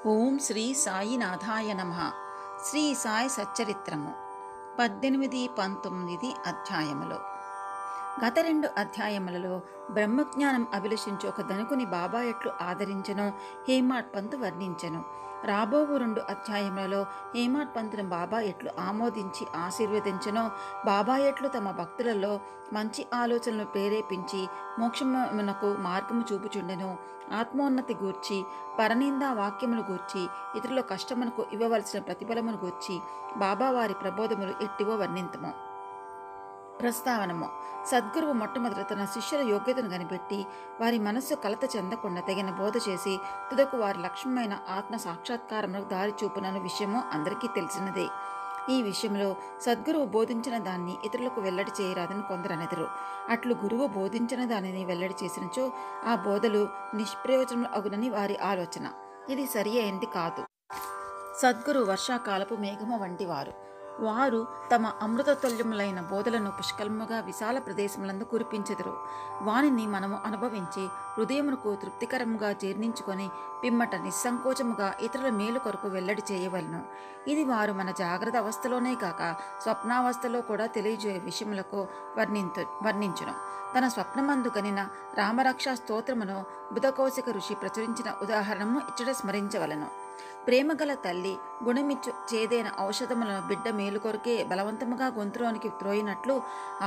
ఓం శ్రీ సాయినాథాయ నమః. శ్రీ సాయి సచ్చరిత్రము 18, 19 అధ్యాయములు. గత 2 అధ్యాయములలో బ్రహ్మజ్ఞానం అభిలషించి ఒక ధనుకుని బాబా ఎట్లు ఆదరించెనో హేమాడ్ పంతు వర్ణించెను. రాబోవు 2 అధ్యాయములలో హేమాడ్ పంతును బాబా ఎట్లు ఆమోదించి ఆశీర్వదించెనో, బాబా ఎట్లు తమ భక్తులలో మంచి ఆలోచనలు ప్రేరేపించి మోక్షమునకు మార్గము చూపుచుండెను, ఆత్మోన్నతి గూర్చి, పరనిందా వాక్యములు గూర్చి, ఇతరుల కష్టమునకు ఇవ్వవలసిన ప్రతిఫలమును గూర్చి బాబా వారి ప్రబోధములు ఎట్టివో వర్ణింతుము. ప్రస్తావనము. సద్గురువు మొట్టమొదట తన శిష్యుల యోగ్యతను కనిపెట్టి వారి మనస్సు కలత చెందకుండా తగిన బోధ చేసి తుదకు వారి లక్ష్యమైన ఆత్మ సాక్షాత్కారములకు దారి చూపునన్న విషయము అందరికీ తెలిసినదే. ఈ విషయంలో సద్గురువు బోధించిన దాన్ని ఇతరులకు వెల్లడి చేయరాదని కొందరనెదరు. అట్లు గురువు బోధించిన దానిని వెల్లడి చేసినచో ఆ బోధలు నిష్ప్రయోజనం అగునని వారి ఆలోచన. ఇది సరి అయింది కాదు. సద్గురు వర్షాకాలపు మేఘము వంటి వారు తమ అమృతతుల్యములైన బోధలను పుష్కలముగా విశాల ప్రదేశములందు కురిపించెదరు. వానిని మనము అనుభవించి హృదయమునకు తృప్తికరముగా జీర్ణించుకొని పిమ్మట నిస్సంకోచముగా ఇతరుల మేలు కొరకు వెల్లడి చేయవలను. ఇది వారు మన జాగ్రత్త అవస్థలోనే కాక స్వప్నావస్థలో కూడా తెలియజేయ విషయములకు వర్ణించును. తన స్వప్నమందు గనిన రామరక్షా స్తోత్రమును బుధకౌశిక ఋషి ప్రచురించిన ఉదాహరణము ఇచ్చట స్మరించవలను. ప్రేమగల తల్లి గుణమిచ్చు చేదైన ఔషధములను బిడ్డ మేలు కొరకే బలవంతముగా గొంతులోనికి త్రోయినట్లు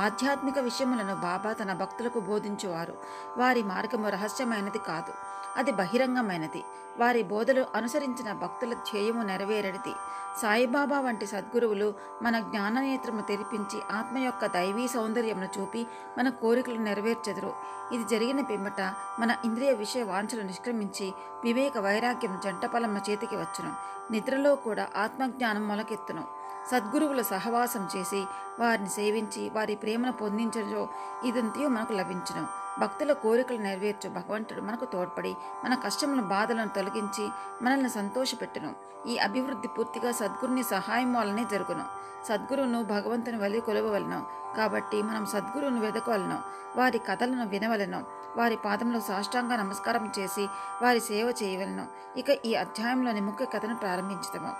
ఆధ్యాత్మిక విషయములను బాబా తన భక్తులకు బోధించువారు. వారి మార్గము రహస్యమైనది కాదు, అది బహిరంగమైనది. వారి బోధలు అనుసరించిన భక్తుల ధ్యేయము నెరవేరడిది. సాయిబాబా వంటి సద్గురువులు మన జ్ఞాననేత్రము తెరిపించి ఆత్మ యొక్క దైవీ సౌందర్యమును చూపి మన కోరికలు నెరవేర్చెదరు. ఇది జరిగిన పిమ్మట మన ఇంద్రియ విషయ వాంఛలు నిష్క్రమించి వివేక వైరాగ్యం జంటఫలము చేతికి వచ్చును. నిద్రలో కూడా ఆత్మజ్ఞానం మొలకెత్తును. సద్గురువుల సహవాసం చేసి వారిని సేవించి వారి ప్రేమను పొందించో ఇదంతయో మనకు లభించును. భక్తుల కోరికలు నెరవేర్చు భగవంతుడు మనకు తోడ్పడి మన కష్టముల బాధలను తొలగించి మనల్ని సంతోషపెట్టును. ఈ అభివృద్ధి పూర్తిగా సద్గురుని సహాయం వల్లనే జరుగును. సద్గురువును భగవంతుని వలె కొలవవలను. కాబట్టి మనం సద్గురువును వెదకవలను, వారి కథలను వినవలను, వారి పాదములకు సాష్టాంగ నమస్కారం చేసి వారి సేవ చేయవలను. ఇక ఈ అధ్యాయంలోని ముఖ్య కథను ప్రారంభించుతాము.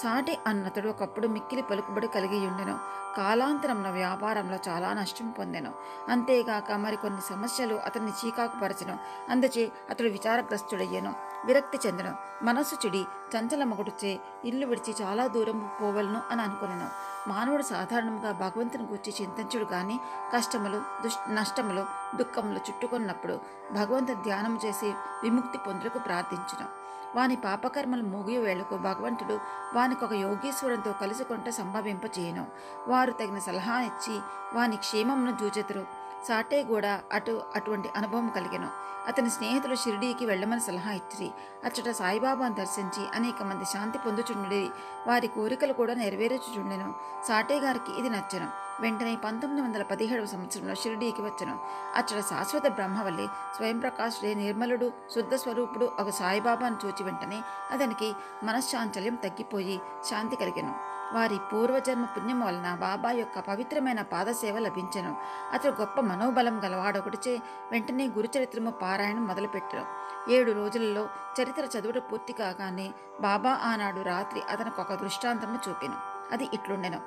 సాఠే అన్నతడు ఒకప్పుడు మిక్కిలి పలుకుబడి కలిగి ఉండెను. కాలాంతరంలో వ్యాపారంలో చాలా నష్టం పొందెను. అంతేగాక మరికొన్ని సమస్యలు అతన్ని చీకాకుపరచెను. అందుచే అతడు విచారగ్రస్తుడయ్యను, విరక్తి చెందెను. మనస్సు చెడి చంచలమగుడుచే ఇల్లు విడిచి చాలా దూరం పోవలను అని అనుకునేను. మానవుడు సాధారణంగా భగవంతుని గురించి చింతించుడు గాని కష్టములు నష్టములు దుఃఖములు చుట్టుకున్నప్పుడు భగవంతుని ధ్యానం చేసి విముక్తి పొందుటకు ప్రార్థించును. వాని పాపకర్మలు మూగియ వేళకు భగవంతుడు వానికి ఒక యోగీశ్వరంతో కలుసుకుంటే సంభవింపచేయను. వారు తగిన సలహా ఇచ్చి వాని క్షేమమును జూచెతురు. సాటే కూడా అటువంటి అనుభవం కలిగెను. అతని స్నేహితులు షిరిడీకి వెళ్ళమని సలహా ఇచ్చిరి. అచ్చట సాయిబాబాను దర్శించి అనేక మంది శాంతి పొందుచుండి వారి కోరికలు కూడా నెరవేర్చుచుండెను. సాటే గారికి ఇది నచ్చెను. వెంటనే 1917 సంవత్సరంలో షిరిడీకి వచ్చెను. అచ్చట శాశ్వత బ్రహ్మవల్లి స్వయం ప్రకాశుడే నిర్మలుడు శుద్ధ స్వరూపుడు ఒక సాయిబాబాను చూచి వెంటనే అతనికి మనశ్చాంచల్యం తగ్గిపోయి శాంతి కలిగెను. వారి పూర్వజన్మ పుణ్యం వలన బాబా యొక్క పవిత్రమైన పాదసేవ లభించెను. అతడు గొప్ప మనోబలం గలవాడొకటిచే వెంటనే గురుచరిత్రము పారాయణం మొదలుపెట్టెను. 7 రోజులలో చరిత్ర చదువుట పూర్తి కాగానే బాబా ఆనాడు రాత్రి అతనికి ఒక దృష్టాంతము చూపెను. అది ఇట్లుండెను.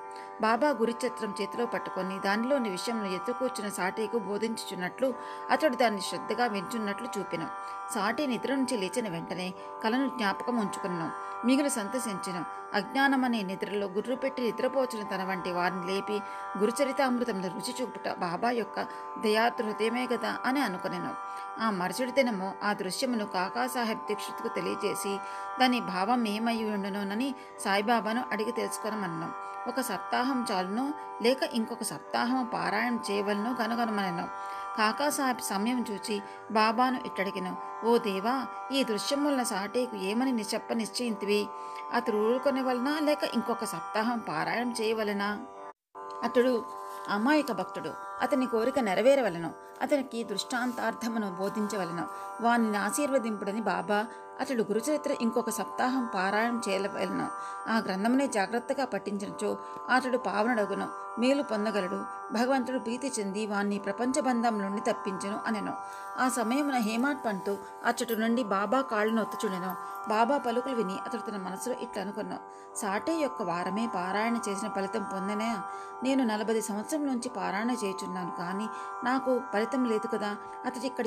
బాబా గురుచరిత్రం చేతిలో పట్టుకొని దానిలోని విషయంలో ఎత్తుకూర్చున్న సాటేకు బోధించుచున్నట్లు అతడు దాన్ని శ్రద్ధగా వింటున్నట్లు చూపెను. సాటి నిద్ర నుంచి లేచిన వెంటనే కలను జ్ఞాపకం ఉంచుకున్నాను. మిగులు సంతసించెను. అజ్ఞానమనే నిద్రలో గుర్రు పెట్టి నిద్రపోచిన తన వంటి వారిని లేపి గురుచరితామృతంలో రుచి చూపుట బాబా యొక్క దయాతృ హృదయమే కదా అని అనుకునేను. ఆ మరుసటి దినము ఆ దృశ్యమును కాకాసాహెబ్ దీక్షిత్కు తెలియజేసి దాని భావం ఏమై ఉండునోనని సాయిబాబాను అడిగి తెలుసుకొనమన్నాం. ఒక సప్తాహం చాలునో లేక ఇంకొక సప్తాహం పారాయణం చేయవలనో కనుగొనమనను. కాకాసాహెబ్ సమయం చూచి బాబాను ఇట్టడిగిను. ఓ దేవా, ఈ దృశ్యం వలన సాటేకు ఏమని నిశ్చయింతివి? అతడు ఊరుకొనే వలన లేక ఇంకొక సప్తాహం పారాయణం చేయవలనా? అతడు అమాయక భక్తుడు, అతని కోరిక నెరవేరవలను. అతనికి దృష్టాంతార్థమును బోధించవలను. వానిని ఆశీర్వదింపుడని బాబా అతడు గురుచరిత్ర ఇంకొక సప్తాహం పారాయణం చేయవలెను. ఆ గ్రంథమునే జాగ్రత్తగా పఠించినచో అతడు పావనుడగును, మేలు పొందగలడు. భగవంతుడు ప్రీతి చెంది వాణ్ణి ప్రపంచ బంధం నుండి తప్పించెను అనెను. ఆ సమయమున హేమాడ్ పంతు అచ్చటి నుండి బాబా కాళ్ళను ఒత్తుచుండెను. బాబా పలుకులు విని అతడు తన మనసులో ఇట్లా అనుకున్నాను, సాటే యొక్క వారమే పారాయణ చేసిన ఫలితం పొందనే. నేను 40 సంవత్సరం నుంచి పారాయణ చేయుచున్నాను, కానీ నాకు ఫలితం లేదు కదా. అతడు ఇక్కడ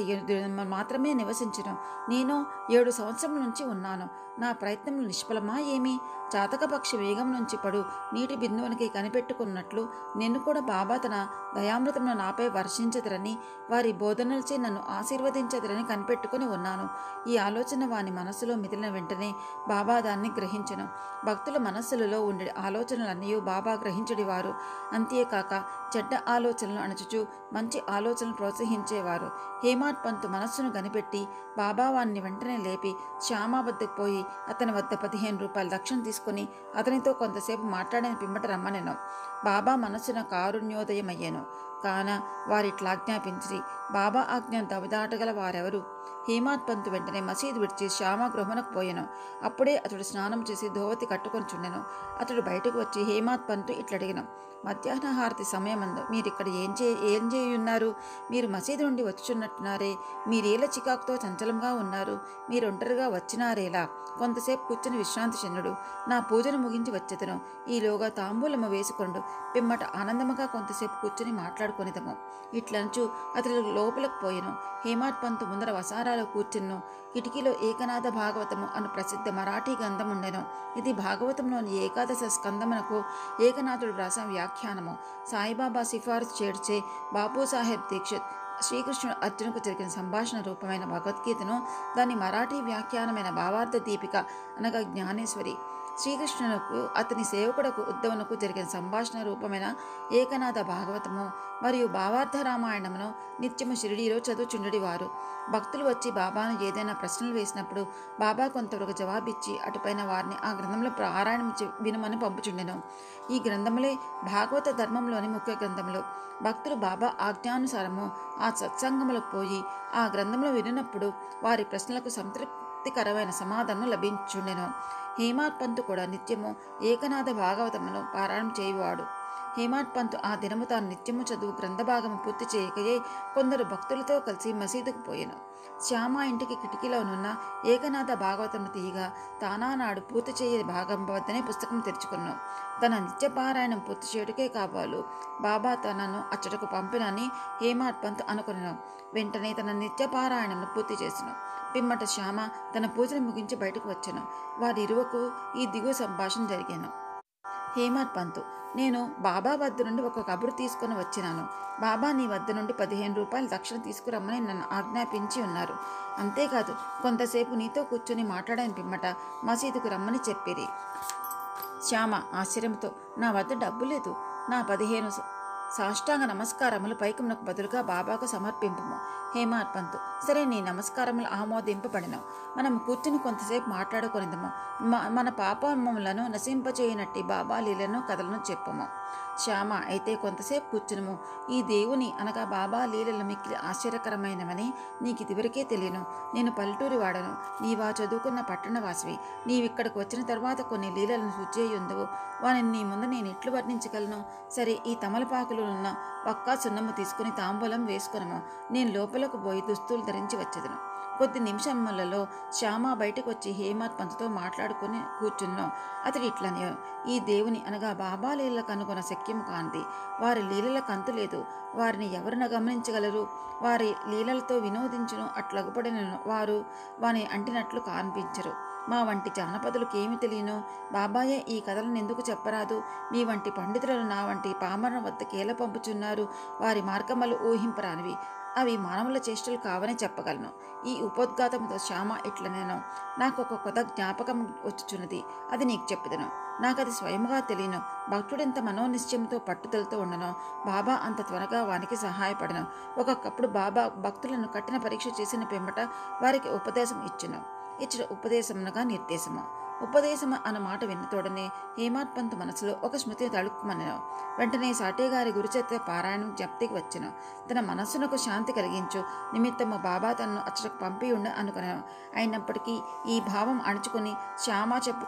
మాత్రమే నివసించను, నేను 7 సంవత్సరం నుంచి ఉన్నాను. నా ప్రయత్నములు నిష్ఫలమా ఏమి? జాతకపక్షి వేగం నుంచి పడు నీటి బిందువునికి కనిపెట్టుకున్నట్లు నేను కూడా బాబా తన దయామృతమును నాపై వర్షించదురని, వారి బోధనలచే నన్ను ఆశీర్వదించదురని కనిపెట్టుకుని ఉన్నాను. ఈ ఆలోచన వాని మనస్సులో మిగిలిన వెంటనే బాబా దాన్ని గ్రహించెను. భక్తుల మనస్సులలో ఉండే ఆలోచనలన్నీ బాబా గ్రహించడివారు. అంతేకాక చెడ్డ ఆలోచనలు అణచుచు మంచి ఆలోచనలు ప్రోత్సహించేవారు. హేమాడ్ పంతు మనస్సును కనిపెట్టి బాబా వాన్ని వెంటనే లేపి శ్యామ వద్దకు పోయి అతని వద్ద 15 రూపాయల దక్షిణ తీసుకుని అతనితో కొంతసేపు మాట్లాడిన పిమ్మట రమ్మనెను. బాబా మనస్సున కారుణ్యోదయమయ్యాను. కాన వారిట్లా ఆజ్ఞాపించి బాబా ఆజ్ఞను తవిదాటగల వారెవరు? హేమాడ్ పంతు వెంటనే మసీదు విడిచి శ్యామ గృహమునకు పోయెను. అప్పుడే అతడు స్నానం చేసి ధోవతి కట్టుకొని చుండెను. అతడు బయటకు వచ్చి హేమాడ్ పంతు ఇట్లడిగను, మధ్యాహ్న హారతి సమయమందు మీరిక్కడ ఏం చేయున్నారు? మీరు మసీదు నుండి వచ్చుచున్నట్టున్నారే, మీరేలా చికాకుతో చంచలంగా ఉన్నారు? మీరొంటరిగా వచ్చినారేలా? కొంతసేపు కూర్చుని విశ్రాంతి చెందుడు, నా పూజను ముగించి వచ్చేదను. ఈలోగా తాంబూలము వేసుకొండు, పిమ్మట ఆనందముగా కొంతసేపు కూర్చుని మాట్లాడుకొనిదము. ఇట్లంచు అతడు లోపలకు పోయెను. హేమాడ్ పంతు ముందర వసారాలో కూర్చున్ను. కిటికీలో ఏకనాథ భాగవతము అను ప్రసిద్ధ మరాఠీ గ్రంథం ఉండెను. ఇది భాగవతంలోని ఏకాదశ స్కందమునకు ఏకనాథుడు వ్రాసిన వ్యాఖ్యానము. సాయిబాబా సిఫారసు చేర్చే బాపూసాహెబ్ దీక్షిత్ శ్రీకృష్ణుడు అర్జునుకు జరిగిన సంభాషణ రూపమైన భగవద్గీతను, దాని మరాఠీ వ్యాఖ్యానమైన భావార్థ దీపిక అనగా జ్ఞానేశ్వరి, శ్రీకృష్ణునకు అతని సేవకుడకు ఉద్ధవునకు జరిగిన సంభాషణ రూపమైన ఏకనాథ భాగవతము మరియు భావార్థ రామాయణమును నిత్యము షిరిడీలో చదువుచుండెడివారు. భక్తులు వచ్చి బాబాను ఏదైనా ప్రశ్నలు వేసినప్పుడు బాబా కొంతవరకు జవాబిచ్చి అటుపైన వారిని ఆ గ్రంథంలో పారాయణం వినమని పంపుచుండెను. ఈ గ్రంథములే భాగవత ధర్మంలోని ముఖ్య గ్రంథములు. భక్తులు బాబా ఆజ్ఞానుసారము ఆ సత్సంగములకు పోయి ఆ గ్రంథంలో వినినప్పుడు వారి ప్రశ్నలకు సంతృప్తికరమైన సమాధానం లభించుండెను. హేమాడ్ పంతు కూడా నిత్యము ఏకనాథ భాగవతమును పారాయణం చేయువాడు. హేమాడ్ పంతు ఆ దినము తాను నిత్యము చదువు గ్రంథభాగము పూర్తి చేయకయే కొందరు భక్తులతో కలిసి మసీదుకు పోయెను. శ్యామ ఇంటికి కిటికీలోనున్న ఏకనాథ భాగవతము తీయగా తానానాడు పూర్తి చేయని భాగం వద్దనే పుస్తకం తెరుచుకున్నాను. తన నిత్యపారాయణం పూర్తి చేయుటకే కావాలు బాబా తనను అచ్చటకు పంపినని హేమాడ్ పంతు అనుకున్నాను. వెంటనే తన నిత్యపారాయణను పూర్తి చేసెను. పిమ్మట శ్యామ తన పూజను ముగించి బయటకు వచ్చెను. వారిరువకు ఈ దిగువ సంభాషణ జరిగాను. హేమాడ్ పంతు, నేను బాబా వద్ద నుండి ఒక కబురు తీసుకొని వచ్చినాను. బాబా నీ వద్ద నుండి 15 రూపాయల దక్షిణ తీసుకురమ్మని నన్ను ఆజ్ఞాపించి ఉన్నారు. అంతేకాదు కొంతసేపు నీతో కూర్చొని మాట్లాడని పిమ్మట మసీదుకు రమ్మని చెప్పిరి. శ్యామ ఆశ్చర్యంతో, నా వద్ద డబ్బు లేదు, నా 15 సాష్టాంగ నమస్కారములు పైకమునకు బదులుగా బాబాకు సమర్పింపుము. హేమాడ్ పంతు, సరే, నీ నమస్కారములు ఆమోదింపబడిన. మనం కూర్చుని కొంతసేపు మాట్లాడుకొనిదము. మన పాపములను నశింపచేయనట్టి బాబా లీలను కథలను చెప్పుము. శ్యామ, అయితే కొంతసేపు కూర్చునుము. ఈ దేవుని అనగా బాబా లీలలు మిక్కిలి ఆశ్చర్యకరమైనవని నీకు ఇదివరకే తెలియను. నేను పల్లెటూరి వాడను, నీవా చదువుకున్న పట్టణవాసివి. నీవిక్కడికి వచ్చిన తర్వాత కొన్ని లీలలను సూచేయుందువు. వానిని నీ ముందు నేను ఎట్లు వర్ణించగలను? సరే, ఈ తమలపాకులున్న పక్కా సున్నము తీసుకుని తాంబూలం వేసుకునము. నేను లోపలకు పోయి దుస్తులు ధరించి వచ్చేదను. కొద్ది నిమిషములలో శ్యామ బయటకు వచ్చి హేమాడ్ పంతుతో మాట్లాడుకుని కూర్చున్నాం. అతడు ఇట్లనే, ఈ దేవుని అనగా బాబా లీలలకు కనుగొన శక్యము కాంది. వారి లీలలకు అంతు లేదు. వారిని ఎవరిని గమనించగలరు? వారి లీలలతో వినోదించును అట్లగుపడిన వారు వాని అంటినట్లు కనిపించరు. మా వంటి జానపదులకు ఏమి తెలియను? బాబాయే ఈ కథలను ఎందుకు చెప్పరాదు? మీ వంటి పండితులను నా వంటి పామరుల వద్దకు ఎలా పంపుచున్నారు? వారి మార్గములు ఊహింపరానివి, అవి మానవుల చేష్టలు కావని చెప్పగలను. ఈ ఉపోద్ఘాతంతో శ్యామ ఇట్లనేను, నాకు ఒక కొత్త జ్ఞాపకం వచ్చుచున్నది, అది నీకు చెప్పుదను. నాకది స్వయముగా తెలియను. భక్తుడెంత మనోనిశ్చయంతో పట్టుదలతో ఉండనో బాబా అంత త్వరగా వానికి సహాయపడను. ఒక్కొక్కప్పుడు బాబా భక్తులను కఠిన పరీక్ష చేసిన పిమ్మట వారికి ఉపదేశం ఇచ్చును. ఇచ్చిన ఉపదేశమునగా నిర్దేశము. ఉపదేశం అన్న మాట విన్నతోడనే హేమాడ్ పంత్ మనసులో ఒక స్మృతి తళుక్కుమనెను. వెంటనే సాటేగారి గురుచేత పారాయణం జ్ఞప్తికి వచ్చెను. తన మనస్సునకు శాంతి కలిగించు నిమిత్తము బాబా తనను అచ్చటకు పంపి ఉండ అనుకునేను. అయినప్పటికీ ఈ భావం అణుచుకుని శ్యామ చెప్పు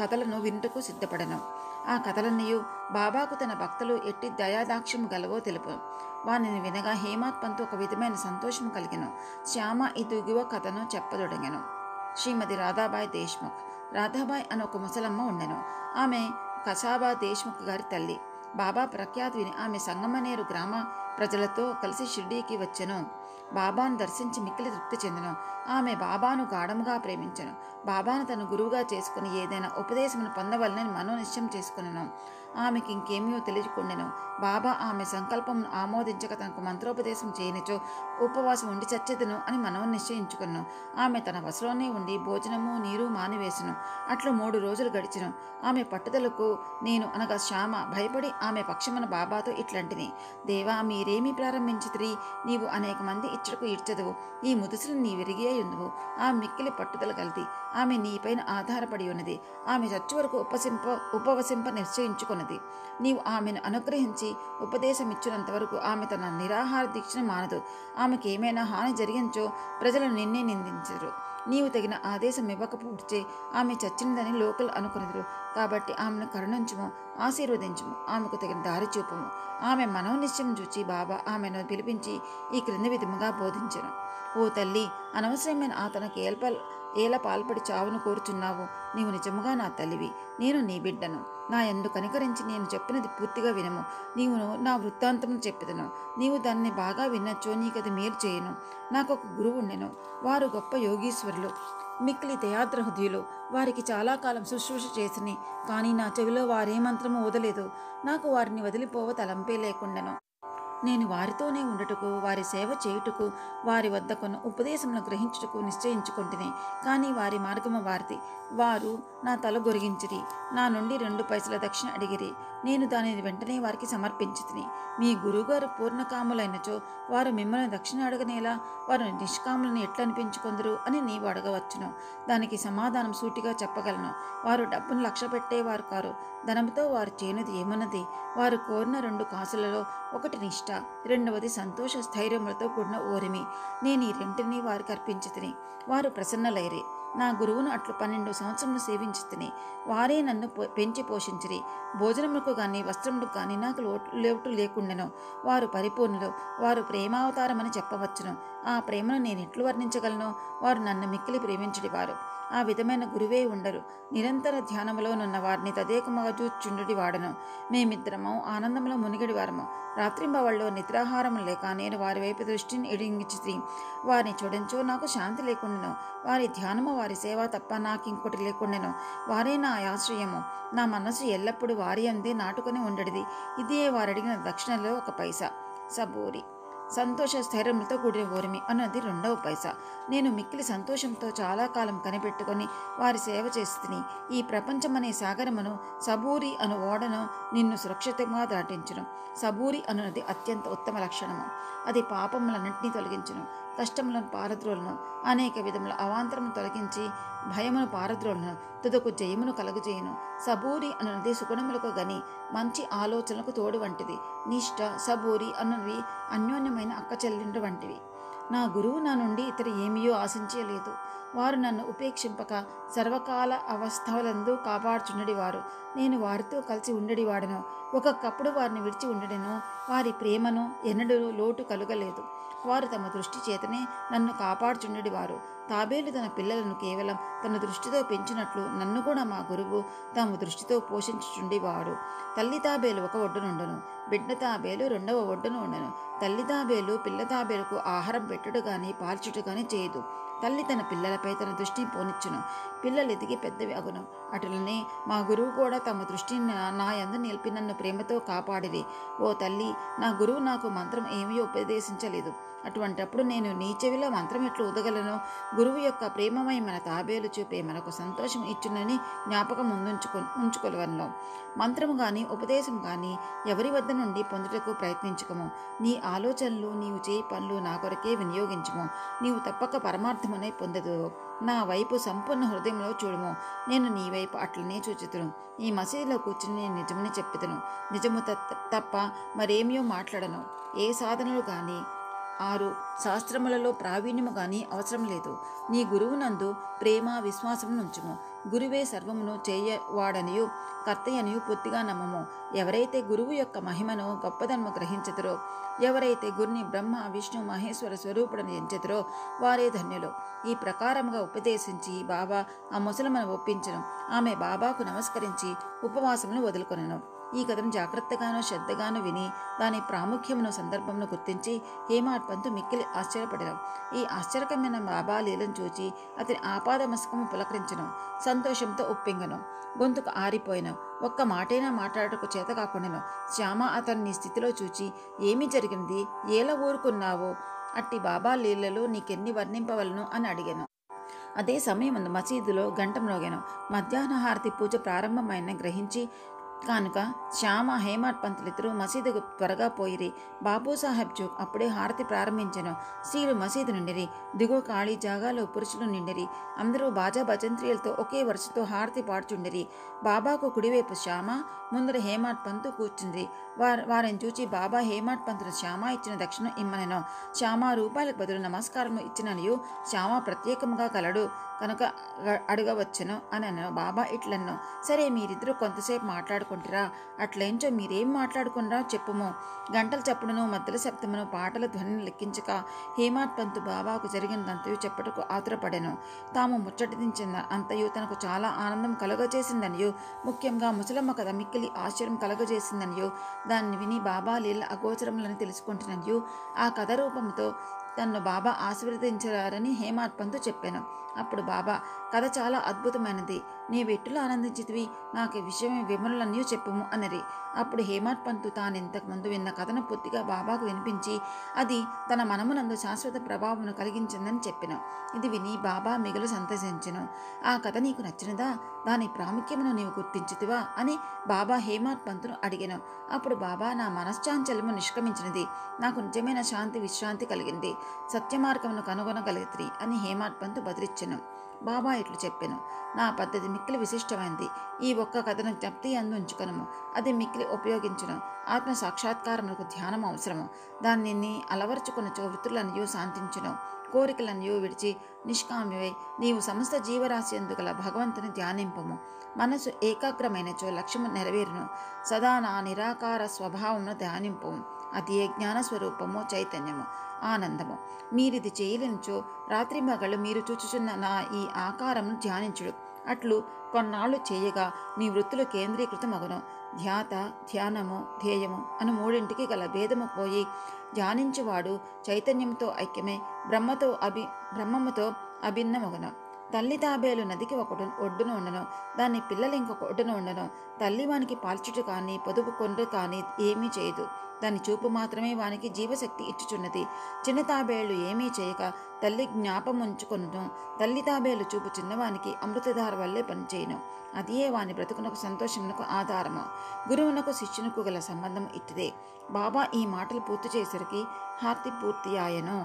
కథలను వినుటకు సిద్ధపడెను. ఆ కథలన్నయూ బాబాకు తన భక్తులు ఎట్టి దయాదాక్ష్యము గలవో తెలుపు. వానిని వినగా హేమాడ్ పంత్ ఒక విధమైన సంతోషము కలిగెను. శ్యామ ఈ దిగువ కథను చెప్పదొడగెను. శ్రీమతి రాధాబాయి దేశ్ముఖ్. రాధాబాయి అని ఒక ముసలమ్మ ఉండెను. ఆమె కసాబా దేశ్ముఖ్ గారి తల్లి. బాబా ప్రఖ్యాతి విని ఆమె సంగమనేరు గ్రామ ప్రజలతో కలిసి షిర్డీకి వచ్చెను. బాబాను దర్శించి మిక్కిలి తృప్తి చెందెను. ఆమె బాబాను గాఢముగా ప్రేమించెను. బాబాను తన గురువుగా చేసుకుని ఏదైనా ఉపదేశమును పొందవలనని మనోనిశ్చయం చేసుకునెను. ఆమెకి ఇంకేమీ తెలియకుండెను. బాబా ఆమె సంకల్పమును ఆమోదించక తనకు మంత్రోపదేశం చేయనిచో ఉపవాసం ఉండి చచ్చెదను అని మనోనిశ్చయించుకున్నాను. ఆమె తన వశలోనే ఉండి భోజనము నీరు మానివేసెను. అట్లు 3 రోజులు గడిచెను. ఆమె పట్టుదలకు నేను అనగా శ్యామ భయపడి ఆమె పక్షమున బాబాతో ఇట్లాంటిని, దేవా మీరేమీ ప్రారంభించితిరి, నీవు అనేక మంది ఇచ్చటకు ఇడ్చెదవు, ఈ ముదుసులు నీ విరిగే ఉందువు. ఆమె మిక్కిలి పట్టుదల గలది. ఆమె నీపైన ఆధారపడి ఉన్నది. ఆమె చచ్చు వరకు ఉపవసింప నిశ్చయించుకున్నది. నీవు ఆమెను అనుగ్రహించి ఉపదేశమిచ్చినంత వరకు ఆమె తన నిరాహార దీక్షను మానదు. ఆమెకి ఏమైనా హాని జరిగించో ప్రజలు నిన్నే నిందించరు. నీవు తగిన ఆదేశం ఇవ్వకపోతే ఆమె చచ్చినదని లోకలు అనుకునేరు. కాబట్టి ఆమెను కరుణించుము, ఆశీర్వదించుము, ఆమెకు తగిన దారి చూపుము. ఆమె మనోనిశ్చయం చూచి బాబా ఆమెను పిలిపించి ఈ క్రింది విధముగా బోధించెను. ఓ తల్లి, అనవసరమైన అతనికి ఏల పాల్పడి చావును కోరుచున్నావు. నీవు నిజముగా నా తల్లివి, నేను నీ బిడ్డను. నా యందు కనికరించి నేను చెప్పినది పూర్తిగా వినము. నీవు నా వృత్తాంతమును చెప్పెదను. నీవు దాన్ని బాగా విన్నచో నీకది మేలు చేయను. నాకు ఒక గురువు ఉండెను. వారు గొప్ప యోగీశ్వరులు, మిక్కిలి దయాద్ర హృదయులు. వారికి చాలా కాలం శుశ్రూష చేసిని, కానీ నా చెవిలో వారే మంత్రము వదలేదు. నాకు వారిని వదిలిపోవ తలంపే లేకుండెను. నేను వారితోనే ఉండుటకు, వారి సేవ చేయుటకు, వారి వద్ద కొన్న ఉపదేశమును గ్రహించుటకు నిశ్చయించుకుంటుని. కానీ వారి మార్గము వారిది. వారు నా తల గొరిగించిరి, నా నుండి 2 పైసల దక్షిణ అడిగిరి. నేను దానిని వెంటనే వారికి సమర్పించితిని. మీ గురువుగారు పూర్ణకాములైనచో వారు మిమ్మల్ని దక్షిణ అడగనేలా, వారు నిష్కాములను ఎట్లా అనిపించుకొందరు అని నీవు అడగవచ్చును. దానికి సమాధానం సూటిగా చెప్పగలను. వారు డబ్బును లక్ష్య పెట్టేవారు కారు. ధనముతో వారు చేయనిది ఏమన్నది? వారు కోరిన 2 కాసులలో ఒకటి నిష్ఠ, రెండవది సంతోష స్థైర్యములతో కూడిన ఓరిమి. నేను ఈ రెంటిని వారికి అర్పించితిని. వారు ప్రసన్నలైరి. నా గురువును అట్లు 12 సంవత్సరములు సేవించితిని. వారే నన్ను పెంచి పోషించిరి. భోజనములకు గాని వస్త్రములకు గాని నాకు లోటు లేకుండెను. వారు పరిపూర్ణులు. వారు ప్రేమావతారమని చెప్పవచ్చును. ఆ ప్రేమను నేను ఎట్లు వర్ణించగలను? వారు నన్ను మిక్కిలి ప్రేమించుడి వారు. ఆ విధమైన గురువే ఉండరు. నిరంతర ధ్యానములోనున్న వారిని తదేకముగా చూచుండుడి వాడను. మేమిద్దరము ఆనందంలో మునిగడి వారము. రాత్రింబవళ్ళలో నిద్రాహారము లేక నేను వారి వైపు దృష్టిని ఎడింగిచి వారిని చూడంచో నాకు శాంతి లేకుండెను. వారి ధ్యానము, వారి సేవ తప్ప నాకింకోటి లేకుండెను. వారే నా ఆశ్రయము. నా మనసు ఎల్లప్పుడూ వారి అందే నాటుకొని ఉండడిది. ఇదే వారడిగిన దక్షిణలో 1 పైసా. సబూరి. సంతోష స్థైర్యములతో కూడిన ఓరిమి అన్నది 2వ పైసా. నేను మిక్కిలి సంతోషంతో చాలా కాలం కనిపెట్టుకొని వారి సేవ చేస్తుని. ఈ ప్రపంచమనే సాగరమును, సబూరి అను ఓడను నిన్ను సురక్షితంగా దాటించును. సబూరి అనున్నది అత్యంత ఉత్తమ లక్షణము. అది పాపములన్నింటినీ తొలగించును, కష్టములను పారద్రోలను, అనేక విధముల అవాంతరమును తొలగించి భయమును పారద్రోలను, తుదకు జయమును కలుగజేయును. సబూరి అనున్నది సుగుణములకు గని మంచి ఆలోచనలకు తోడు వంటిది. నిష్ఠ, సబూరి అన్నవి అన్యోన్యమైన అక్కచెల్లెండ్రు వంటివి. నా గురువు నా నుండి ఇతర ఏమీయో ఆశించలేదు. వారు నన్ను ఉపేక్షింపక సర్వకాల అవస్థలందు కాపాడుచుండడి వారు. నేను వారితో కలిసి ఉండడివాడను. ఒక్కొక్కప్పుడు వారిని విడిచి ఉండడెను. వారి ప్రేమను ఎన్నడూ లోటు కలుగలేదు. వారు తమ దృష్టి చేతనే నన్ను కాపాడుచుండడి వారు. తాబేలు తన పిల్లలను కేవలం తన దృష్టితో పెంచినట్లు నన్ను కూడా మా గురువు తమ దృష్టితో పోషించుచుండేవాడు. తల్లి తాబేలు 1 ఒడ్డునుండును, బిడ్డ తాబేలు 2వ ఒడ్డున ఉండను. తల్లి తాబేలు పిల్ల తాబేలుకు ఆహారం పెట్టుడు గాని పాల్చుట గాని చేయదు. తల్లి తన పిల్లలపై తన దృష్టిని పోనిచ్చును. పిల్లలు ఎదిగి పెద్దవి అగును. అటులనే మా గురువు కూడా తమ దృష్టిని నా యందు నిలిపి నన్ను ప్రేమతో కాపాడిరి. ఓ తల్లి, నా గురువు నాకు మంత్రం ఏమీ ఉపదేశించలేదు. అటువంటప్పుడు నేను నీ చెవిలో మంత్రం ఎట్లు ఊదగలను? గురువు యొక్క ప్రేమమయమైన తాబేలు చూపే మనకు సంతోషం ఇచ్చునని జ్ఞాపకం ఉంచుకొలవను. మంత్రము గాని ఉపదేశం గాని ఎవరి వద్ద నుండి పొందుటకు ప్రయత్నించుకము. నీ ఆలోచనలు, నీవు చేయి పనులు నా కొరకే వినియోగించుము. నీవు తప్పక పరమార్థమునై పొందదువు. నా వైపు సంపూర్ణ హృదయంలో చూడుము. నేను నీ వైపు అట్లనే చూచుతును. ఈ మసీదులో కూర్చుని నేను నిజముని చెప్పుదును. నిజము తప్ప మరేమియో మాట్లాడను. ఏ సాధనలు గాని 6 శాస్త్రములలో ప్రావీణ్యము గాని అవసరం లేదు. నీ గురువునందు ప్రేమ విశ్వాసము నుంచుము. గురువే సర్వమును చేయవాడనియు కర్తయనియు పూర్తిగా నమ్మము. ఎవరైతే గురువు యొక్క మహిమను గొప్పదనము గ్రహించదురో, ఎవరైతే గురుని బ్రహ్మ విష్ణు మహేశ్వర స్వరూపుడని ఎంచెదరో వారే ధన్యులు. ఈ ప్రకారముగా ఉపదేశించి బాబా ఆ ముసలమ్మను ఒప్పించను. ఆమె బాబాకు నమస్కరించి ఉపవాసమును వదులుకొనెను. ఈ కథను జాగ్రత్తగానో శ్రద్ధగానో విని దాని ప్రాముఖ్యమును సందర్భమును గుర్తించి హేమాడ్ పంతు మిక్కిలి ఆశ్చర్యపడను. ఈ ఆశ్చర్యకరమైన బాబా లీలను చూచి అతని ఆపాదమస్తకము పులకరించను. సంతోషంతో ఉప్పింగను. గొంతుకు ఆరిపోయిన ఒక్క మాటైనా మాట్లాడటకు చేత కాకుండాను. శ్యామ అతన్ని స్థితిలో చూచి ఏమి జరిగింది, ఎలా ఊరుకున్నావో, అట్టి బాబా లీలలో నీకెన్ని వర్ణింపవలను అని అడిగాను. అదే సమయమందు మసీదులో గంట మ్రోగాను. మధ్యాహ్న హారతి పూజ ప్రారంభమైన గ్రహించి కానుక శ్యామ హేమాడ్ పంతులిద్దరూ మసీదుకు త్వరగా పోయిరి. బాబూసాహెబ్ జోగ్ అప్పుడే హారతి ప్రారంభించెను. స్త్రీలు మసీదు నిండిరి. దిగువ ఖాళీ జాగాలో పురుషులు నిండిరి. అందరూ బాజా భజంత్రీలతో ఒకే వరుసతో హారతి పాడుచుండిరి. బాబాకు కుడివైపు శ్యామ, ముందర హేమాడ్ పంతు కూర్చుండ్రి. వారిని చూచి బాబా హేమాడ్ పంతును శ్యామ ఇచ్చిన దక్షిణ ఇమ్మనెను. శ్యామ రూపాయలకు బదులు నమస్కారము ఇచ్చిననియు శ్యామ ప్రత్యేకంగా కలడు కనుక అడగవచ్చును అనను. బాబా ఇట్లన్నో, సరే మీరిద్దరూ కొంతసేపు మాట్లాడుకుంటారా? అట్లయించో మీరేం మాట్లాడుకున్నారో చెప్పుము. గంటల చప్పుడును మద్దల శబ్దమును పాటల ధ్వనిని లెక్కించక హేమాడ్ పంతు బాబాకు జరిగినదంతయు చెప్పుటకు ఆతురపడెను. తాము ముచ్చటించిన అంతయు తనకు చాలా ఆనందం కలుగజేసిందనియు, ముఖ్యంగా ముసలమ్మ కథ మిక్కిలి ఆశ్చర్యం కలుగజేసిందనియు, దాన్ని విని బాబా లీల అగోచరములని తెలుసుకుంటున్ననియు, ఆ కథ రూపంతో తన్ను బాబా ఆశీర్వదించారని హేమాడ్ పంతు చెప్పాను. అప్పుడు బాబా, కథ చాలా అద్భుతమైనది. నీవెట్టులో ఆనందించితివి, నాకు ఈ విషయం వివరణలన్నీ చెప్పుము అన్నది. అప్పుడు హేమాడ్ పంతు తానింతకు ముందు విన్న కథను పూర్తిగా బాబాకు వినిపించి అది తన మనమునందు శాశ్వత ప్రభావమును కలిగించిందని చెప్పెను. ఇది విని బాబా మిగులు సంతోషించెను. ఆ కథ నీకు నచ్చినదా? దాని ప్రాముఖ్యమును నీవు గుర్తించితివా అని బాబా హేమాడ్ పంతును అడిగాను. అప్పుడు బాబా, నా మనశ్చాంచల్యము నిష్క్రమించినది. నాకు నిజమైన శాంతి విశ్రాంతి కలిగింది. సత్యమార్గమును కనుగొనగలిగితి అని హేమాడ్ పంతు బదిలిచ్చెను. బాబా ఇట్లు చెప్పెను, నా పద్ధతి మిక్కిలి విశిష్టమైంది. ఈ ఒక్క కథను జ్ఞప్తి అందు ఉంచుకొనుము. అది మిక్కిలి ఉపయోగించును. ఆత్మ సాక్షాత్కారములకు ధ్యానం అవసరము. దానిని అలవర్చుకొనచో వృత్తులనియు శాంతించును. కోరికలనియు విడిచి నిష్కామ్యవై నీవు సమస్త జీవరాశి యందు గల భగవంతుని ధ్యానింపము. మనసు ఏకాగ్రమైనచో లక్ష్యము నెరవేరును. సదా నా నిరాకార స్వభావమును ధ్యానింపము. అది ఏ జ్ఞాన స్వరూపము, చైతన్యము, ఆనందము. మీరిది చేయలేనిచో రాత్రి మగళ్ళు మీరు చూచుచున్న నా ఈ ఆకారమును ధ్యానించుడు. అట్లు కొన్నాళ్ళు చేయగా మీ వృత్తులు కేంద్రీకృతమగును. ధ్యాత, ధ్యానము, ధ్యేయము అను మూడింటికి గల భేదము పోయి ధ్యానించువాడు చైతన్యంతో ఐక్యమై బ్రహ్మముతో అభిన్నమగును. తల్లి తాబేలు నదికి ఒక ఒడ్డున ఉండను, దాని పిల్లలు ఇంకొక ఒడ్డున ఉండను. తల్లి వానికి పాల్చుట కానీ పొదుపు కొండ్రు కానీ ఏమీ చేయదు. దాని చూపు మాత్రమే వానికి జీవశక్తి ఇచ్చుచున్నది. చిన్న తాబేళ్లు ఏమీ చేయక తల్లి జ్ఞాపముంచుకొనును. తల్లి తాబేలు చూపు చిన్నవానికి అమృతధార వల్లే పనిచేయును. అదియే వాని బ్రతుకునకు సంతోషమునకు ఆధారము. గురువునకు శిష్యునకు గల సంబంధం ఇట్టిదే. బాబా ఈ మాటలు పూర్తి చేసరికి హారతి పూర్తి ఆయను.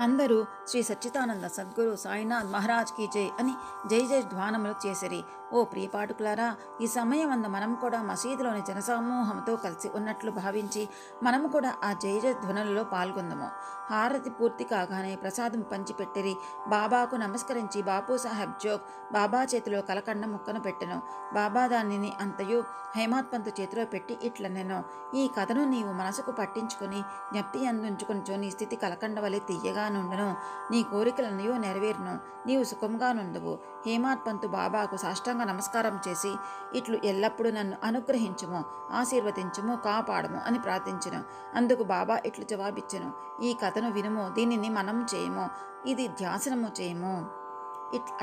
అందరూ శ్రీ సచ్చిదానంద సద్గురు సాయినాథ్ మహారాజ్ కీ జై అని జై జై ధ్వానములు చేసిరి. ఓ ప్రియపాఠకులారా, ఈ సమయమందు మనం కూడా మసీదులోని జనసమూహంతో కలిసి ఉన్నట్లు భావించి మనము కూడా ఆ జై జై ధ్వనులలో పాల్గొందము. హారతి పూర్తి కాగానే ప్రసాదం పంచిపెట్టిరి. బాబాకు నమస్కరించి బాపూసాహెబ్ జోగ్ బాబా చేతిలో కలకండ ముక్కను పెట్టెను. బాబా దానిని అంతయు హేమాడ్ పంతు చేతిలో పెట్టి ఇట్లనెను, ఈ కథను నీవు మనసుకు పట్టించుకొని జ్ఞప్తి అందుంచుకొనిచో నీ స్థితి కలకండ వలె తీయగా నుండును. నీ కోరికలన్నయో నెరవేరును. నీవు సుఖంగా నుండువు. హేమాడ్ పంతు బాబాకు సాష్టాంగ నమస్కారం చేసి ఇట్లు ఎల్లప్పుడూ నన్ను అనుగ్రహించుము, ఆశీర్వదించుము, కాపాడము అని ప్రార్థించెను. అందుకు బాబా ఇట్లు జవాబిచ్చెను, ఈ కథను వినుము, దీనిని మనము చేయము, ఇది ధ్యాసనము చేయము.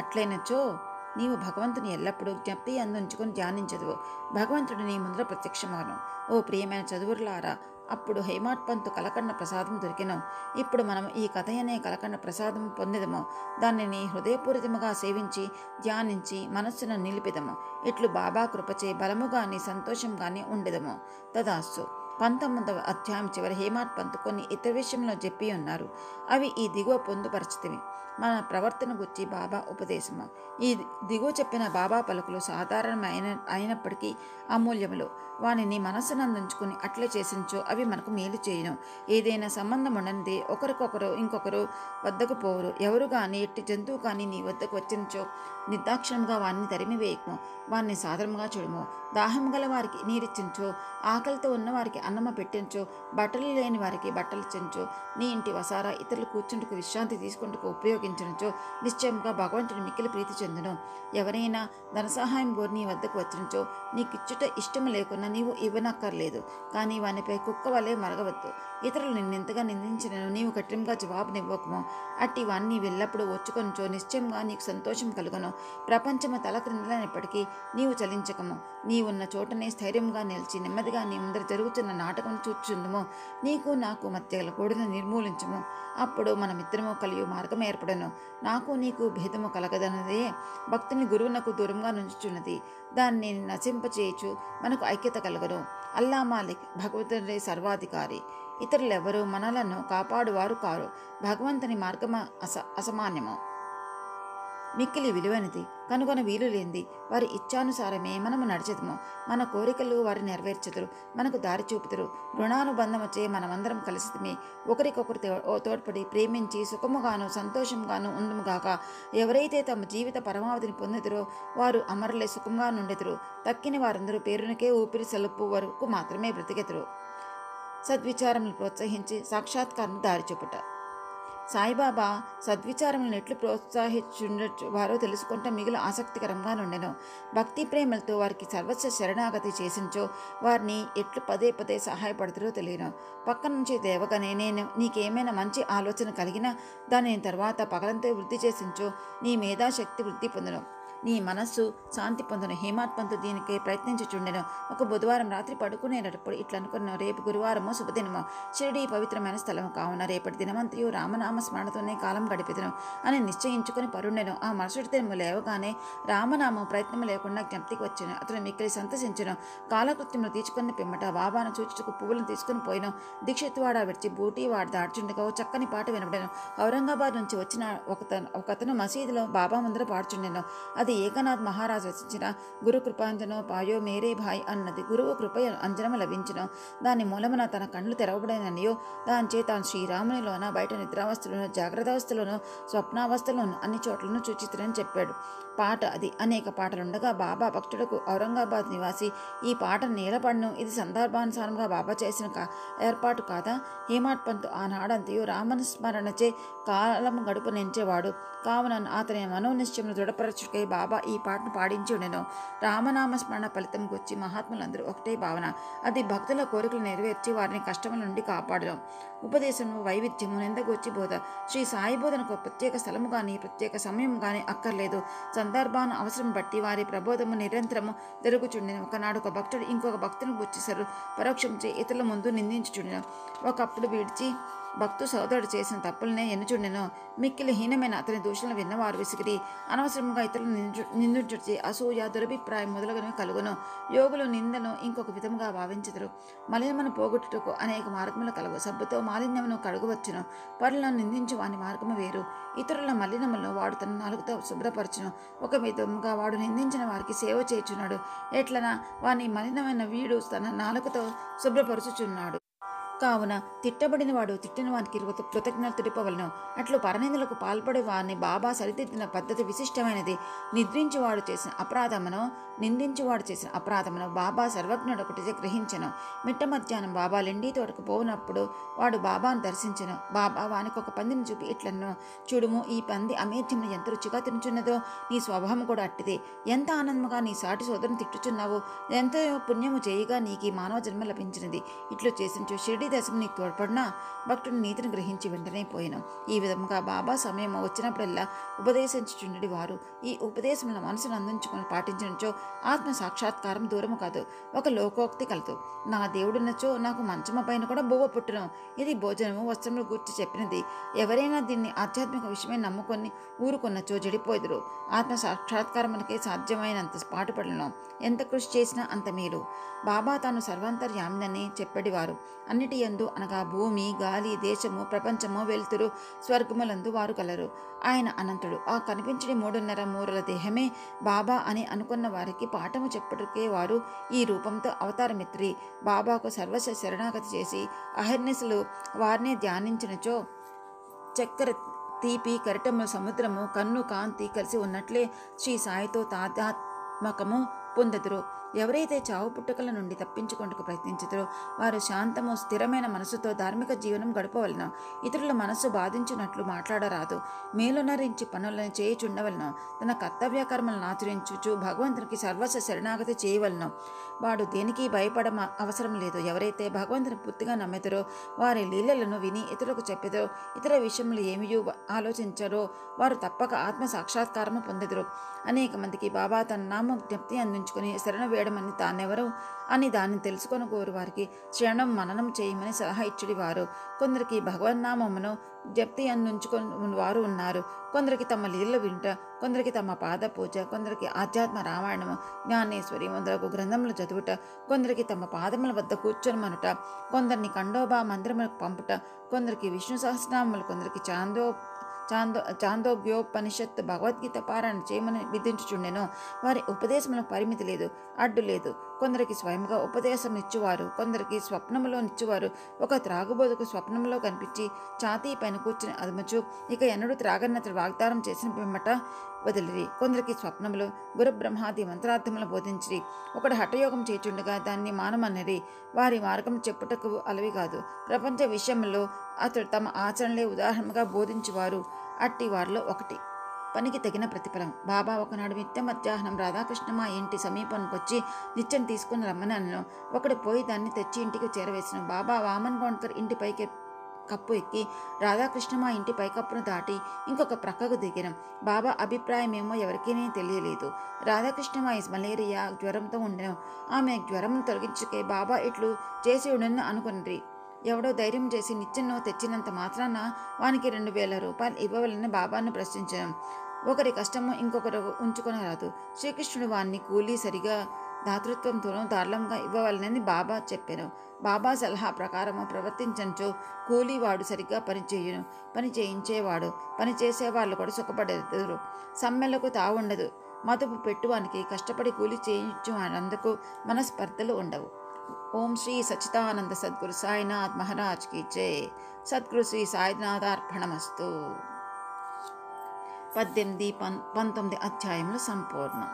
అట్లైనచో నీవు భగవంతుని ఎల్లప్పుడూ జ్ఞప్తి అందుంచుకొని ధ్యానించదువు. భగవంతుడు నీ ముందర ప్రత్యక్షమవును. ఓ ప్రియమైన చదువులారా, అప్పుడు హేమాడ్ పంతు కలకండ ప్రసాదం దొరికెను. ఇప్పుడు మనం ఈ కథ అనే కలకండ ప్రసాదం పొందిదము. దానిని హృదయపూరితముగా సేవించి ధ్యానించి మనస్సును నిలిపిదము. ఇట్లు బాబా కృపచే బలము గాని సంతోషం గాని ఉండెదము. తదాస్తు. 19వ అధ్యాయం చివరి హేమాడ్ పంతు కొన్ని ఇతర విషయంలో చెప్పి ఉన్నారు. అవి ఈ దిగువ పొందుపరచితివి. మన ప్రవర్తన గురించి బాబా ఉపదేశము. ఈ దిగువ చెప్పిన బాబా పలుకులు సాధారణమైన అయినప్పటికీ అమూల్యములు. వానిని మనస్సునందుంచుకుని అట్లే చేసించో అవి మనకు మేలు చేయను. ఏదైనా సంబంధం ఉండనిది ఒకరికొకరు ఇంకొకరు వద్దకు పోవురు. ఎవరు కానీ ఎట్టి జంతువు కానీ నీ వద్దకు వచ్చినచో నిర్దాక్షిణంగా వారిని తరిమివేయకము. వారిని సాధారణంగా చూడము. దాహం గల వారికి నీరిచ్చించో, ఆకలితో ఉన్న వారికి అన్నమ పెట్టించో, బట్టలు లేని వారికి బట్టలు ఇచ్చించో, నీ ఇంటి వసారా ఇతరులు కూర్చుంటుకు విశ్రాంతి తీసుకుంటూ ఉపయోగించనుచో నిశ్చయంగా భగవంతుడు మిక్కిలి ప్రీతి చెందును. ఎవరైనా ధన సహాయం కోరి నీ వద్దకు వచ్చినచో నీకిచ్చుట ఇష్టం లేకున్నా నీవు ఇవ్వనక్కర్లేదు. కానీ వానిపై కుక్క వలె మరగవద్దు. ఇతరులు నిన్నెంతగా నిందించినను నీవు కఠినంగా జవాబునివ్వకము. అట్టి వాణ్ణి వెళ్ళప్పుడు వచ్చుకొనిచో నిశ్చయంగా నీకు సంతోషం కలుగును. ప్రపంచము తల క్రిందలైనప్పటికీ నీవు చలించకము. నీవున్న చోటనే స్థైర్యంగా నిలిచి నెమ్మదిగా నీ ముందర జరుగుతున్న నాటకం చూచుందుము. నీకు నాకు మధ్య గల గోడను నిర్మూలించము. అప్పుడు మనమిద్దరము కలియు మార్గం ఏర్పడను. నాకు నీకు భేదము కలగదన్నదే భక్తుని గురువునకు దూరంగా నుంచుచున్నది. దాన్ని నశింపచేయచు మనకు ఐక్యత కలగను. అల్లా మాలిక్ భగవంతుడే సర్వాధికారి. ఇతరులెవరూ మనలను కాపాడువారు కారు. భగవంతుని మార్గము అసమాన్యము, మిక్కిలి విలువైనది, కనుగొన వీలు లేనిది. వారి ఇచ్ఛానుసారమే మనము నడిచెదము. మన కోరికలు వారు నెరవేర్చెదరు, మనకు దారి చూపుతారు. రుణానుబంధముచే మనమందరం కలిసితమే. ఒకరికొకరు తోడ్పడి ప్రేమించి సుఖముగాను సంతోషంగాను ఉందుముగాక. ఎవరైతే తమ జీవిత పరమావధిని పొందుతారో వారు అమరులే సుఖంగా నుండెదరు. తక్కిన వారందరూ పేరునకే ఊపిరి సలుపు వరకు మాత్రమే బ్రతికెదరు. సద్విచారములు ప్రోత్సహించి సాక్షాత్కారం దారి చూపుట. సాయిబాబా సద్విచారములను ఎట్లు ప్రోత్సహించువారో తెలుసుకుంటే మిగులు ఆసక్తికరంగా నుండెను. భక్తి ప్రేమలతో వారికి సర్వస్వ శరణాగతి చేసించో వారిని ఎట్లు పదే పదే సహాయపడతారో తెలియను. పక్క నుంచి దేవగానే నేను నీకేమైనా మంచి ఆలోచన కలిగినా దానిని తర్వాత పగలంతో వృద్ధి చేసించో నీ మేధాశక్తి వృద్ధి పొందను, నీ మనస్సు శాంతి పొందును. హేమాడ్ పంతు దీనికి ప్రయత్నించుచుండెను. ఒక బుధవారం రాత్రి పడుకునేటప్పుడు ఇట్లా అనుకున్నాను, రేపు గురువారమో శుభదినమో, షిరిడి పవిత్రమైన స్థలము కావున రేపటి దినమంతయు రామనామ స్మరణతోనే కాలం గడిపెదను అని నిశ్చయించుకుని పరుండెను. ఆ మరుసటి దినము లేవగానే రామనామం ప్రయత్నం లేకుండా జ్ఞప్తికి వచ్చాను. అతను మిక్కిలి సంతసించను. కాలకృత్యములు తీర్చుకుని పిమ్మట బాబాను చూచుటకు పువ్వులను తీసుకుని పోయిను. దీక్షిత్వాడ విడిచి బూటీవాడ దాడ్చుండగా ఓ చక్కని పాట వినబడెను. ఔరంగాబాద్ నుంచి వచ్చిన ఒకతను మసీదులో బాబా ముందర పాడుచుండెను. అది ఏకనాథ్ మహారాజు రచించిన గురు కృపాంజనో పాయో మేరే భాయ్ అన్నది. గురువు కృప అంజనము లభించను. దాని మూలమున తన కళ్ళు తెరవబడిననియో దానిచే తాను శ్రీరామునిలోన బయట నిద్రావస్థలోను జాగ్రత్తావస్థలోను స్వప్నావస్థలోను అన్ని చోట్లను చూచితునని చెప్పాడు. పాట అది. అనేక పాటలుండగా బాబా భక్తులకు ఔరంగాబాద్ నివాసి ఈ పాట నీలపడను. ఇది సందర్భానుసారంగా బాబా చేసిన ఏర్పాటు కాదా? హేమాడ్ పంతు ఆనాడంతయు రామస్మరణచే కాలం గడుపు నెంచేవాడు కావున అతని మనోనిశ్చయమును దృఢపరచుకై బాబా ఈ పాటను పాడించి ఉండెను. రామనామస్మరణ ఫలితం గురించి మహాత్ములందరూ ఒకటే భావన. అది భక్తుల కోరికలు నెరవేర్చి వారిని కష్టముల నుండి కాపాడడం. ఉపదేశము వైవిధ్యము నిందగూర్చి బోధ. శ్రీ సాయి బోధనకు ప్రత్యేక స్థలము కానీ ప్రత్యేక సమయం కానీ అక్కర్లేదు. సందర్భాన్ని అవసరం బట్టి వారి ప్రబోధము నిరంతరము జరుగుచుండెను. ఒకనాడు ఒక భక్తుడు ఇంకొక భక్తుని గుర్చిసరు పరోక్షంచే ఇతరుల ముందు నిందించుచుండెను. ఒకప్పుడు విడిచి భక్తు సోదరుడు చేసిన తప్పులనే ఎన్నుచుండెను. మిక్కిలి హీనమైన అతని దూషణలు విన్నవారు విసిగిరి అనవసరంగా ఇతరులను నిందించుచి అసూయ దురభిప్రాయం మొదలగునవి కలుగును. యోగులు నిందను ఇంకొక విధముగా భావించుదురు. మలినమును పోగొట్టుటకు అనేక మార్గములు కలవు. సబ్బుతో మాలిన్యమును కడుగవచ్చును. పరులను నిందించు వాని మార్గము వేరు. ఇతరుల మలినములను వాడు తన నాలుగుతో శుభ్రపరచును. ఒక విధముగా వాడు నిందించిన వారికి సేవ చేయుచున్నాడు. ఎట్లనా వాని మలినమైన వీడు తన నాలుకతో శుభ్రపరచుచున్నాడు. కావున తిట్టబడిన వాడు తిట్టిన వానికి కృతజ్ఞతలు తెలుపవలను. అట్లు పరనిందలకు పాల్పడే వారిని బాబా సరిదిద్దిన పద్ధతి విశిష్టమైనది. నిద్రించువాడు చేసిన అపరాధమును బాబా సర్వజ్ఞుడు ఒకటి గ్రహించెను. మిట్ట మధ్యాహ్నం బాబా లెండి తోటకు పోనప్పుడు వాడు బాబాను దర్శించెను. బాబా వానికి ఒక పందిని చూపి ఇట్లను, చూడుము, ఈ పంది అమేధ్యమును ఎంత రుచిగా తినుచున్నదో నీ స్వభావం కూడా అట్టిదే. ఎంత ఆనందంగా నీ సాటి సోదరుని తిట్టుచున్నావు. ఎంతో పుణ్యము చేయగా నీకు ఈ మానవ జన్మ లభించినది. ఇట్లు చేసించు. షిరిడి రౌడీ దశం నీకు తోడ్పడినా భక్తుడు నీతిని గ్రహించి వెంటనే పోయిన. ఈ విధంగా బాబా సమయం వచ్చినప్పుడల్లా ఉపదేశించుచుండడి వారు ఈ ఉపదేశములను మనసును అందించుకొని పాటించినచో ఆత్మ సాక్షాత్కారం దూరము కాదు. ఒక లోకోక్తి కలదు, నా దేవుడున్నచో నాకు మంచమ పైన కూడా బువ్వ పుట్టును. ఇది భోజనము వస్త్రములు గూర్చి చెప్పినది. ఎవరైనా దీన్ని ఆధ్యాత్మిక విషయమే నమ్ముకొని ఊరుకున్నచో చెడిపోదురు. ఆత్మ సాక్షాత్కారమునకే సాధ్యమైనంత పాటుపడలను. ఎంత కృషి చేసినా అంత మేలు. బాబా తాను సర్వాంతర్యామినని చెప్పేవారు. అన్నిటి యందు అనగా భూమి, గాలి, దేశము, ప్రపంచము, వెలుతురు, స్వర్గములందు వారు కలరు. ఆయన అనంతుడు. ఆ కనిపించని 3.5 మూరల దేహమే బాబా అని అనుకున్న వారికి పాఠము చెప్పుటకే వారు ఈ రూపంతో అవతారమిత్రి. బాబాకు సర్వస్వ శరణాగతి చేసి అహర్నిశలు వారిని ధ్యానించినచో చక్కెర, తీపి, కరిటము, సముద్రము, కన్ను, కాంతి కలిసి ఉన్నట్లే శ్రీ సాయితో తాదాత్మకము పొందెదరు. ఎవరైతే చావు పుట్టుకల నుండి తప్పించుకుంటూ ప్రయత్నించుతారో వారు శాంతము, స్థిరమైన మనసుతో ధార్మిక జీవనం గడపవలను. ఇతరుల మనస్సు బాధించినట్లు మాట్లాడరాదు. మేలునరించి పనులను చేయుచుండవలను. తన కర్తవ్య కర్మలను ఆచరించుచు భగవంతునికి సర్వస్వ శరణాగతి చేయవలను. వాడు దేనికి భయపడ అవసరం లేదు. ఎవరైతే భగవంతుని పూర్తిగా నమ్మెదరో వారి లీలలను విని ఇతరులకు చెప్పెదరో ఇతర విషయములు ఏమియో ఆలోచించరో వారు తప్పక ఆత్మ సాక్షాత్కారము పొందెదరు. అనేక మందికి బాబా తన నామం జ్ఞప్తి అందించుకుని శరణ వేయడమని తానెవరు అని దాన్ని తెలుసుకొని కోరు వారికి శ్రవణం మననం చేయమని సలహా ఇచ్చడి వారు. కొందరికి భగవన్నామమును జప్తి అందించుకుని వారు ఉన్నారు. కొందరికి తమ లీలలు వింట, కొందరికి తమ పాద పూజ, కొందరికి ఆధ్యాత్మ రామాయణము, జ్ఞానేశ్వరి మొదలగు గ్రంథములు చదువుట, కొందరికి తమ పాదముల వద్ద కూర్చొని మనుట, కొందరిని ఖండోబా మందిరములకు పంపుట, కొందరికి విష్ణు సహస్రనామములు, కొందరికి చాందోగ్యోపనిషత్తు, భగవద్గీత పారాయణ చేయమని విధించుచుండెను. వారి ఉపదేశములకు పరిమితి లేదు, అడ్డు లేదు. కొందరికి స్వయంగా ఉపదేశం ఇచ్చువారు, కొందరికి స్వప్నములో నిచ్చువారు. ఒక త్రాగుబోతుకు స్వప్నంలో కనిపించి ఛాతీ పైన కూర్చుని అదుమచు ఇక ఎన్నడూ త్రాగన్నతడు వాగ్దానం చేసిన పిమ్మట వదిలిరి. కొందరికి స్వప్నములు గురు బ్రహ్మాది మంత్రార్థములు బోధించిరి. ఒకడు హఠయోగం చేచుండగా దాన్ని మానమన్నరి. వారి మార్గం చెప్పుటకు అలవి కాదు. ప్రపంచ విషయంలో అతడు తమ ఆచరణలే ఉదాహరణగా బోధించువారు. అట్టి వారిలో ఒకటి పనికి తగిన ప్రతిఫలం. బాబా ఒకనాడు నిత్య మధ్యాహ్నం రాధాకృష్ణ మా ఇంటి సమీపానికి వచ్చి నిత్యం తీసుకుని రమ్మని అన్నాను. ఒకడు పోయి దాన్ని తెచ్చి ఇంటికి చేరవేసిన. బాబా వామన్ గోండ్కర్ ఇంటి పైకి కప్పు ఎక్కి రాధాకృష్ణ మా ఇంటి పైకప్పును దాటి ఇంకొక ప్రక్కకు దిగిన. బాబా అభిప్రాయమేమో ఎవరికీ తెలియలేదు. రాధాకృష్ణ మా మలేరియా జ్వరంతో ఉండెను. ఆమె జ్వరం తొలగించుకే బాబా ఇట్లు చేసి ఉండని అనుకున్నది. ఎవడో ధైర్యం చేసి నిత్యను తెచ్చినంత మాత్రాన వానికి 2,000 రూపాయలు ఇవ్వవలని బాబాను ప్రశ్నించాను. ఒకరి కష్టము ఇంకొకరు ఉంచుకొని రాదు. శ్రీకృష్ణుడు వాణ్ణి కూలీ సరిగా దాతృత్వంతోనూ దారుణంగా ఇవ్వవలనని బాబా చెప్పాను. బాబా సలహా ప్రకారము ప్రవర్తించంచో కూలీవాడు సరిగ్గా పని చేయించేవాడు, పని చేసేవాళ్ళు కూడా సుఖపడేదురు. సమ్మెలకు తావుండదు. మదుపు పెట్టువానికి కష్టపడి కూలీ చేయించు వారందుకు మనస్పర్ధలు ఉండవు. ఓం శ్రీ సచ్చిదానంద సద్గురు సాయినాథ్ మహారాజ్ కి జై. సద్గురు శ్రీ సాయినాథార్పణమస్తు. 18, 19 అధ్యాయములు సంపూర్ణం.